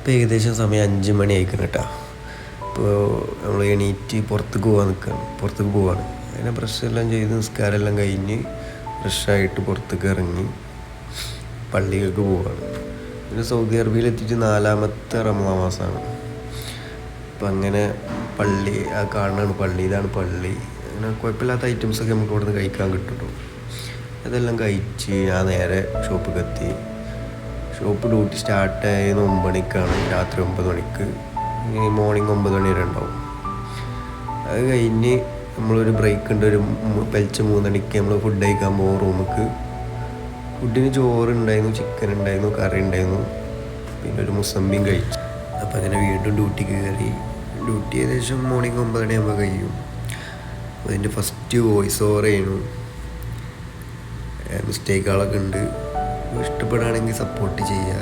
ഇപ്പോൾ ഏകദേശം സമയം 5 മണി ആയിക്കണം കേട്ടോ. ഇപ്പോൾ നമ്മൾ എണീറ്റ് പുറത്തേക്ക് പോവാണ്. അങ്ങനെ ബ്രഷെല്ലാം ചെയ്ത് നിസ്കാരമെല്ലാം കഴിഞ്ഞ് ഫ്രഷായിട്ട് പുറത്തേക്ക് ഇറങ്ങി പള്ളിയിലേക്ക് പോവാണ്. പിന്നെ സൗദി അറേബ്യയിലെത്തിയിട്ട് 4ാമത്തെ റമദാൻ മാസമാണ്. അപ്പം അങ്ങനെ പള്ളി കാണുന്നതാണ് പള്ളി, ഇതാണ് പള്ളി. അങ്ങനെ കുഴപ്പമില്ലാത്ത ഐറ്റംസൊക്കെ നമുക്ക് ഇവിടെ നിന്ന് കഴിക്കാൻ കിട്ടും. അതെല്ലാം കഴിച്ച് ഞാൻ നേരെ ഷോപ്പിൽ എത്തി. ഷോപ്പ് ഡ്യൂട്ടി സ്റ്റാർട്ടായത് 9 മണിക്കാണ്, രാത്രി 9 മണിക്ക്. മോർണിംഗ് 9 മണി വരെ ഉണ്ടാവും. അത് കഴിഞ്ഞ് നമ്മളൊരു ബ്രേക്ക് ഉണ്ട്, ഒരു 3 മണിക്ക് നമ്മൾ ഫുഡ് കഴിക്കാൻ പോകും റൂമിക്ക്. ഫുഡിന് ചോറുണ്ടായിരുന്നു, ചിക്കൻ ഉണ്ടായിരുന്നു, കറി ഉണ്ടായിരുന്നു, പിന്നെ ഒരു മുസമ്പിയും കഴിച്ചു. അപ്പോൾ അങ്ങനെ വീണ്ടും ഡ്യൂട്ടിക്ക് കയറി. ഡ്യൂട്ടി ഏകദേശം മോർണിംഗ് 9 മണിയാകുമ്പോൾ കഴിയും. അതിൻ്റെ ഫസ്റ്റ് വോയിസ് ഓവർ ചെയ്യണം. മിസ്റ്റേക്കുകളൊക്കെ ഉണ്ട്. ഇഷ്ടപ്പെടുകയാണെങ്കിൽ സപ്പോർട്ട് ചെയ്യുക.